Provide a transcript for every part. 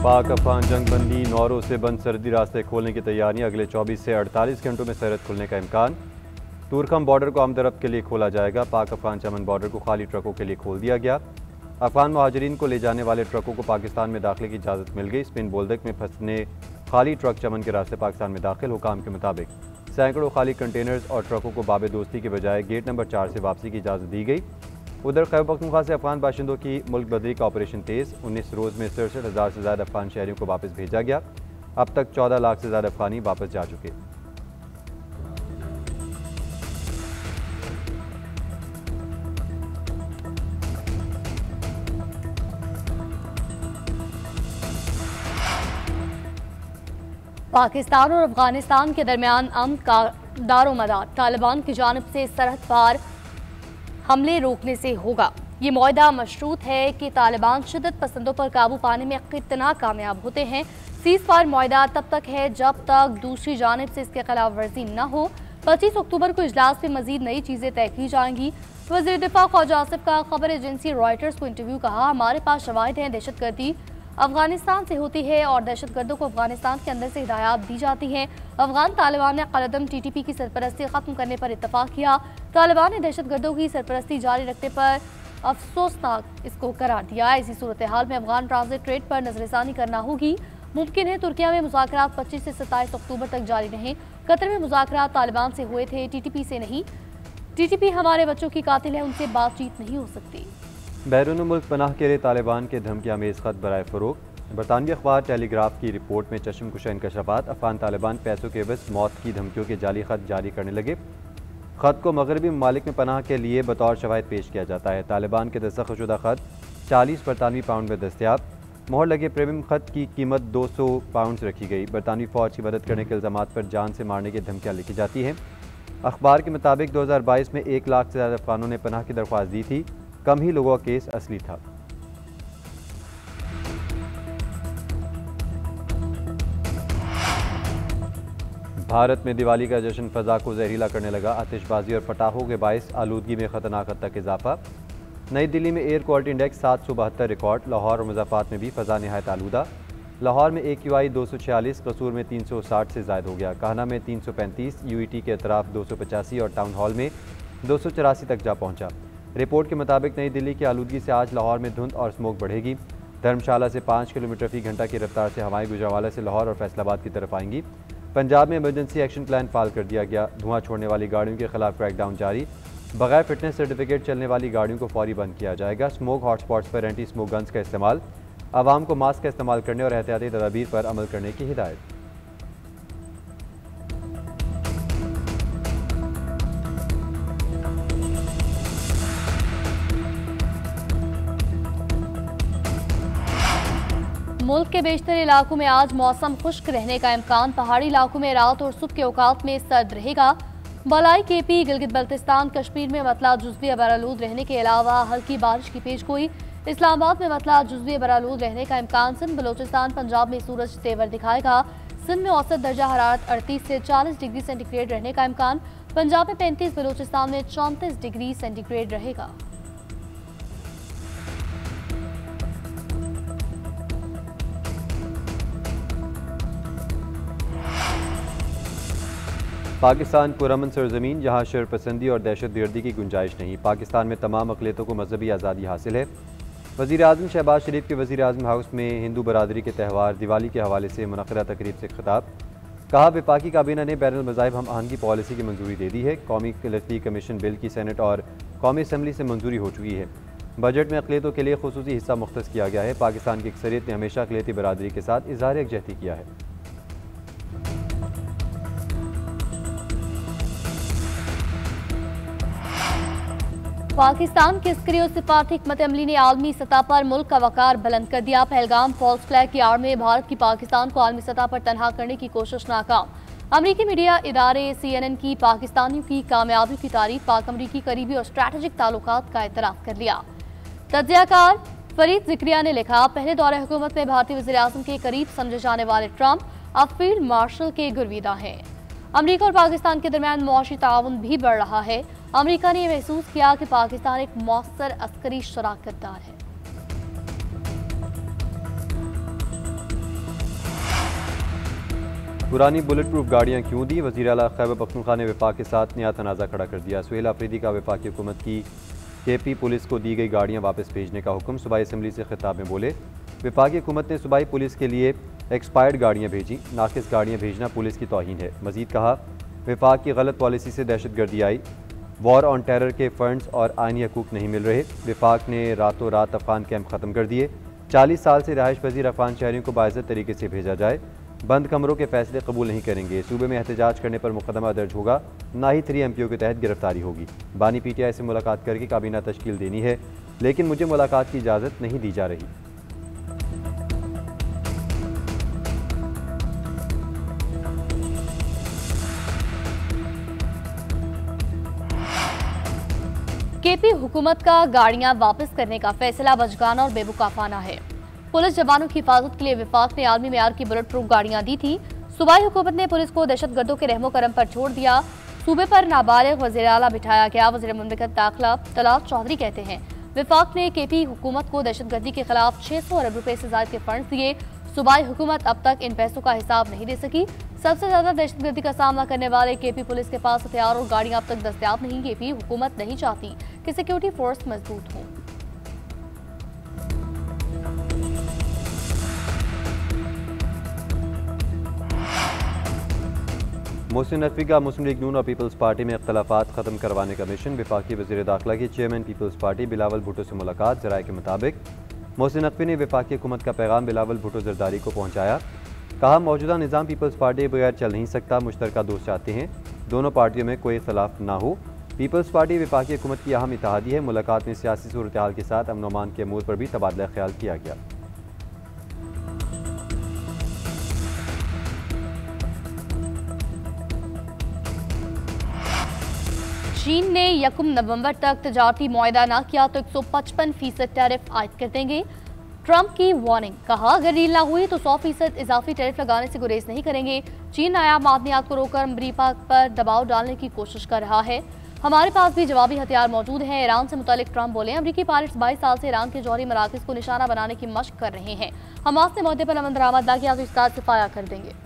पाक अफगान जंगबंदी, नौरों से बंद सरहदी रास्ते खोलने की तैयारियां, अगले 24 से 48 घंटों में सरहद खुलने का इम्कान। तुर्कम बॉर्डर को आमदरफ्त के लिए खोला जाएगा। पाक अफगान चमन बॉर्डर को खाली ट्रकों के लिए खोल दिया गया। अफगान महाजरीन को ले जाने वाले ट्रकों को पाकिस्तान में दाखिले की इजाज़त मिल गई। स्पिन बोल्दक में फंसने खाली ट्रक चमन के रास्ते पाकिस्तान में दाखिल। हुकाम के मुताबिक सैकड़ों खाली कंटेनर्स और ट्रकों को बाबे दोस्ती के बजाय गेट नंबर 4 से वापसी की इजाज़त दी गई। उधर खैबर पख्तूनख्वा से अफगान बाशिंदों की मुल्क बदली का ऑपरेशन तेज़। 19 रोज़ में 67,000 से ज़्यादा अफगान शहरियों को वापस भेजा गया। अब तक 14 लाख से ज़्यादा अफगानी वापस जा चुके। पाकिस्तान और अफगानिस्तान के दरमियान अमन का दारोमदार तालिबान की जानिब से सरहद पार हमले रोकने से होगा। ये मुआहदा मशरूत है कि तालिबान शिद्दत पसंदों पर काबू पाने में कितना कामयाब होते हैं। सीज फायर मुआहदा तब तक है जब तक दूसरी जानिब से इसके खिलाफ वर्जी न हो। 25 अक्टूबर को इजलास में मजीद नई चीजें तय की जाएंगी। वज़ीर दिफा ख्वाजा आसिफ का खबर एजेंसी रॉयटर्स को इंटरव्यू कहा, हमारे पास शवाहिद हैं, दहशतगर्दी अफगानिस्तान से होती है और दहशतगर्दों को अफगानिस्तान के अंदर से हिदायत दी जाती है। अफगान तालिबान ने कलदम TTP की सरपरस्ती खत्म करने पर इत्तफाक किया। तालिबान ने दहशतगर्दों की सरपरस्ती जारी रखने पर अफसोसनाक इसको करार दिया। इसी सूरत हाल में अफगान ट्रांजिट ट्रेड पर नजरसानी करना होगी। मुमकिन है तुर्किया में मुज़ाकरात 25 से 27 अक्टूबर तक जारी रहें। कतर में मुज़ाकरात तालिबान से हुए थे, TTP से नहीं। TTP हमारे बच्चों की कातिल है, उनसे बातचीत नहीं हो सकती। बैरून मुल्क पनाह के लिए तालिबान के धमकियामेज़ खत बराए फ़रोग। बरतानवी अखबार टेलीग्राफ की रिपोर्ट में चश्मकुशा इंकशाफात। अफगान तालिबान पैसों के बस मौत की धमकियों के जाली खत जारी करने लगे। खत को मगरबी ममालिक में पनाह के लिए बतौर शवाहिद पेश किया जाता है। तालिबान के दस्तखतशुदा खत 40 बरतानवी पाउंड में दस्तियाब। मोहर लगे प्रीमियम खत की कीमत 200 पाउंड रखी गई। बरतानवी फ़ौज की मदद करने के इल्ज़ामात पर जान से मारने की धमकियाँ लिखी जाती हैं। अखबार के मुताबिक 2022 में 1 लाख से ज़्यादा अफगानों ने पनाह की दरख्वास्त दी थी। कम ही लोगों का केस असली था। भारत में दिवाली का जश्न फ़ज़ा को जहरीला करने लगा। आतिशबाजी और पटाखों के बायस आलूदगी में ख़तरनाक हद तक इजाफा। नई दिल्ली में air quality index 772 record. Lahore और मुज़फ़्फ़राबाद में भी फ़ज़ा नहायत आलूदा। लाहौर में AQI 246, कसूर में 360 से ज़ायद हो गया। काहना में 335, UET के अतराफ 285 और टाउन हॉल में 284 तक जा पहुँचा। रिपोर्ट के मुताबिक नई दिल्ली की आलूदगी से आज लाहौर में धुंध और स्मोक बढ़ेगी। धर्मशाला से 5 किलोमीटर फी घंटा की रफ्तार से हवाएं गुजरांवाला से लाहौर और फैसलाबाद की तरफ आएंगी। पंजाब में इमरजेंसी एक्शन प्लान फाल कर दिया गया। धुआं छोड़ने वाली गाड़ियों के खिलाफ क्रैकडाउन जारी। बगैर फिटनेस सर्टिफिकेट चलने वाली गाड़ियों को फौरी बंद किया जाएगा। स्मोक हॉटस्पॉट्स पर एंटी स्मोक गन्स का इस्तेमाल। आवाम को मास्क का इस्तेमाल करने और एहतियाती तदाबीर पर अमल करने की हिदायत। मुल्क के बेशतर इलाकों में आज मौसम खुश्क रहने का इम्कान। पहाड़ी इलाकों में रात और सुबह के औकात में सर्द रहेगा। बलाई KP, गिलगित बल्तिस्तान, कश्मीर में मतला जुज़वी बरालूद रहने के अलावा हल्की बारिश की पेशगोई। इस्लामाबाद में मतला जुज़वी बरालूद रहने का इम्कान। सिंध, बलोचिस्तान, पंजाब में सूरज तेवर दिखाएगा। सिंध में औसत दर्जा हरारत 38 से 40 डिग्री सेंटीग्रेड रहने का इम्कान। पंजाब में 35, बलोचिस्तान में 34 डिग्री सेंटीग्रेड रहेगा। पाकिस्तान पुरअमन सरजमीन, जहाँ शरपसंदी और दहशतगर्दी की गुंजाइश नहीं। पाकिस्तान में तमाम अक़लियतों को मजहबी आज़ादी हासिल है। वज़ीर आज़म शहबाज शरीफ के वज़ीर आज़म हाउस में हिंदू बरादरी के त्यौहार दिवाली के हवाले से मुनक़्क़दा तकरीब से खिताब। कहा, वफाकी काबीना ने बैनुल मज़ाहिब हम आहंगी पॉलिसी की मंजूरी दे दी है। कौमी इलेक्ट्री कमीशन बिल की सेनेट और कौमी असम्बली से मंजूरी हो चुकी है। बजट में अक़लियतों के लिए खुसूसी हिस्सा मुख्तस किया गया है। पाकिस्तान की अक्सरियत ने हमेशा अक़लियती बरादरी के साथ इज़हार यकजहती किया है। पाकिस्तान के अस्करी और सिफारती हिकमत अमली ने आलमी सतह पर मुल्क का वकार बुलंद कर दिया। पहलगाम फॉल्स फ्लैग की आड़ में भारत की पाकिस्तान को आलमी सतह पर तनहा करने की कोशिश नाकाम। अमरीकी मीडिया इदारे CNN की पाकिस्तानियों की कामयाबी की तारीफ। पाक अमरीकी करीबी और स्ट्रैटेजिक ताल्लुकात का एतराफ़ कर लिया। तज्ज़ियाकार फरीद ज़िक्रिया ने लिखा, पहले दौरे हुकूमत में भारतीय वज़ीर आज़म के करीब समझे जाने वाले ट्रंप अब फील्ड मार्शल के गुरविदा हैं। अमरीका और पाकिस्तान के दरमियान मुआशी ताउन भी बढ़ रहा है। अमरीका ने महसूस किया कि पाकिस्तान एक मौसर अस्करी शराकतदार है। पुरानी बुलेट प्रूफ गाड़ियाँ क्यों दी? वज़ीर आला खैबर पख्तूनख्वा ने वफाक के साथ नया तनाज़ा खड़ा कर दिया। सुहेल आफरीदी का वफाकी हुकूमत की KP पुलिस को दी गई गाड़ियाँ वापस भेजने का हुक्म। सूबाई असम्बली से खिताब में बोले, वफाकी हुकूमत ने सूबाई पुलिस के लिए एक्सपायर्ड गाड़ियाँ भेजी, नाकिस गाड़ियाँ भेजना पुलिस की तौहीन है। मजीद कहा, वफाक की गलत पॉलिसी से दहशत गर्दी आई, वॉर ऑन टेरर के फंड्स और आइनी हकूक नहीं मिल रहे। वफाक ने रातों रात अफगान कैंप ख़त्म कर दिए। 40 साल से रहायश पजीर अफगान शहरियों को बाइज्जत तरीके से भेजा जाए। बंद कमरों के फैसले कबूल नहीं करेंगे। सूबे में एहतजाज करने पर मुकदमा दर्ज होगा, ना ही 3 MPO के तहत गिरफ्तारी होगी। बानी PTI से मुलाकात करके काबीना तश्कील देनी है, लेकिन मुझे मुलाकात की इजाज़त नहीं दी जा रही। KP हुकूमत का गाड़ियां वापस करने का फैसला बचगाना और बेवकूफाना है। पुलिस जवानों की हिफाजत के लिए वफाक ने आलमी मेयार की बुलेट प्रूफ गाड़ियां दी थी। सूबाई हुकूमत ने पुलिस को दहशतगर्दों के रहमो करम पर छोड़ दिया। सूबे पर नाबालिग वज़ीर आला बिठाया गया। वज़ीर मुमलिकत दाखिला तलाल चौधरी कहते हैं, वफाक ने KP हुकूमत को दहशतगर्दी के खिलाफ 600 अरब रुपए से ज़ायद के फंड दिए। सूबाई हुकूमत अब तक इन पैसों का हिसाब नहीं दे सकी। सबसे ज्यादा दहशतगर्दी का सामना करने वाले KP पुलिस के पास हथियार और गाड़ियां अब तक दस्तयाब नहीं। KP हुकूमत नहीं चाहती कि सिक्योरिटी फोर्स मजबूत हो। मोहसिन नकवी का मुस्लिम लीग नून और पीपल्स पार्टी में इख्तलाफात खत्म करवाने का मिशन। वफाकी वज़ीर दाखिला की चेयरमैन पीपल्स पार्टी बिलावल भुट्टो से मुलाकात। ज़राए के मुताबिक मोहसिन नकवी ने वफाकी हुकूमत का पैगाम बिलावल भुट्टो जरदारी को पहुँचाया। कहा, मौजूदा निज़ाम पीपल्स पार्टी के बगैर चल नहीं सकता। मुश्तरका दोस्त चाहते हैं दोनों पार्टियों में कोई इख्तलाफ ना हो। पीपल्स पार्टी वफाकी हुकूमत की अहम इत्तेहादी है। मुलाकात में सियासी सूरत हाल के साथ अमन अमान के अमूर पर भी तबादला ख्याल किया गया। चीन ने 1 नवंबर तक तजारती मुआहदा न किया तो 155% टैरिफ आयद कर देंगे। ट्रंप की वार्निंग, कहा अगर डील ना हुई तो 100% इजाफी टैरिफ लगाने से गुरेज नहीं करेंगे। चीन नायाब मादनियात को रोककर अमरीका पर दबाव डालने की कोशिश कर रहा है। हमारे पास भी जवाबी हथियार मौजूद हैं। ईरान से मुतालिक ट्रंप बोले, अमरीकी पायलट्स 22 साल से ईरान के जौहरी मराकज़ को निशाना बनाने की मशक कर रहे हैं। हमास ने मुद्दे पर अमन दरामद ना किया तो इसका सफाया कर देंगे।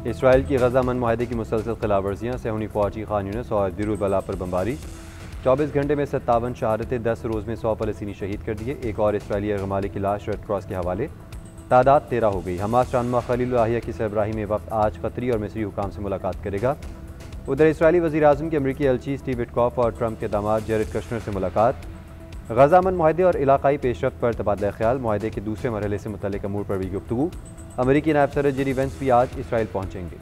इसराइल की गजा अमन मुआहदे की मुसलसल खिलाफवर्जियाँ, सेहूनी फौजी खान यूनिस और दिरुल बला पर बमबारी। 24 घंटे में 57 शहादतें, 10 रोज़ में 100 फ़लस्तीनी शहीद कर दिए। एक और इसराइली अगमाली की लाश रेड क्रॉस के हवाले, तादाद 13 हो गई। हमास रहनुमा खलील लाहिया की सरबराही में वक्त आज कतरी और मिस्री हुकाम से मुलाकात करेगा। उधर इसराइली वज़ीर आज़म के अमरीकी एलची स्टीव विटकॉफ और ट्रंप के दामाद जेरेड कश्नर से मुलाकात। गजा अमन मुआहदे और इलाकाई पेशरफ्त पर तबादला ख्याल। मुआहदे के दूसरे मरहले से मुतल्लिक अमूर पर भी गुफ्तगू। अमरीकी नायब सदर जेडी वेंस भी आज इसराइल पहुंचेंगे।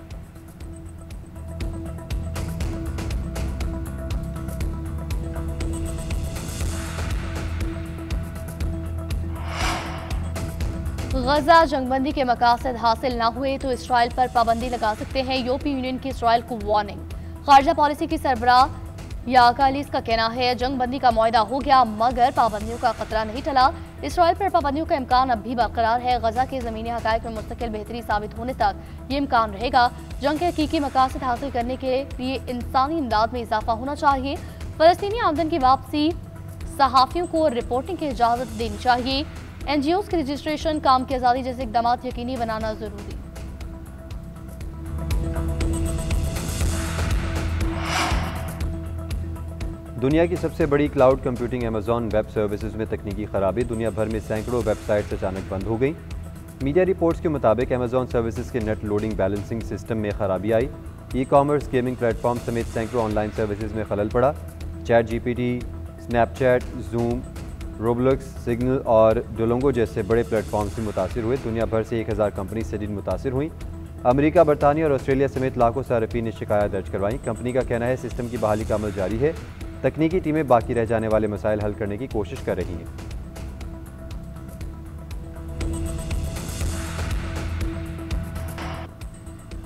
गजा जंगबंदी के मकासद हासिल न हुए तो इसराइल पर पाबंदी लगा सकते हैं। यूरोपीय यूनियन की इसराइल को वार्निंग। खारजा पॉलिसी की सरबराह याकालिस का कहना है, जंगबंदी का मुआहदा हो गया मगर पाबंदियों का खतरा नहीं टला। इसराइल पर पाबंदियों का इम्कान अब भी बरकरार है। गजा के ज़मीनी हक़ाइक़ में मुस्तकिल बेहतरी साबित होने तक ये इम्कान रहेगा। जंग के हकीकी मकासद हासिल करने के लिए इंसानी इमदाद में इजाफा होना चाहिए। फ़लस्तीनी आमदन की वापसी, सहाफ़ियों को रिपोर्टिंग की इजाज़त देनी चाहिए। NGOs की रजिस्ट्रेशन, काम की आज़ादी जैसे इक़दाम यकीनी बनाना ज़रूरी। दुनिया की सबसे बड़ी cloud computing Amazon web services में तकनीकी खराबी। दुनिया भर में सैकड़ों वेबसाइट्स अचानक बंद हो गई। मीडिया रिपोर्ट्स के मुताबिक अमेज़ॉन सर्विसेज के नेट लोडिंग बैलेंसिंग सिस्टम में खराबी आई। ई-कॉमर्स, गेमिंग प्लेटफॉर्म समेत सैकड़ों ऑनलाइन सर्विसेज में खलल पड़ा। Chat GPT, Snapchat, zoom, Roblox, signal और डोलोंगो जैसे बड़े प्लेटफॉर्म से मुतासिर हुए। दुनिया भर से 1000 कंपनी शदीद मुतासिर हुई। अमेरिका, बरतानिया और ऑस्ट्रेलिया समेत लाखों सार्फिन ने शिकायत दर्ज करवाई। कंपनी का कहना है सिस्टम की बहाली का अमल जारी है। तकनीकी टीमें बाकी रह जाने वाले मसाइल हल करने की कोशिश कर रही हैं।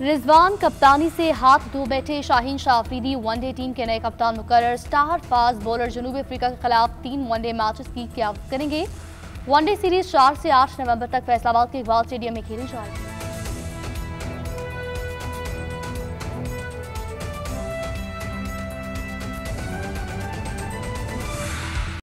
रिजवान कप्तानी से हाथ धो बैठे। शाहीन शाह अफरीदी वनडे टीम के नए कप्तान मुकर्रर। स्टार फास्ट बॉलर जनूबी अफ्रीका के खिलाफ 3 वनडे मैचेस की क़यादत करेंगे। वनडे सीरीज 4 से 8 नवंबर तक फैसलाबाद के इकबाल स्टेडियम में खेली जाएगी।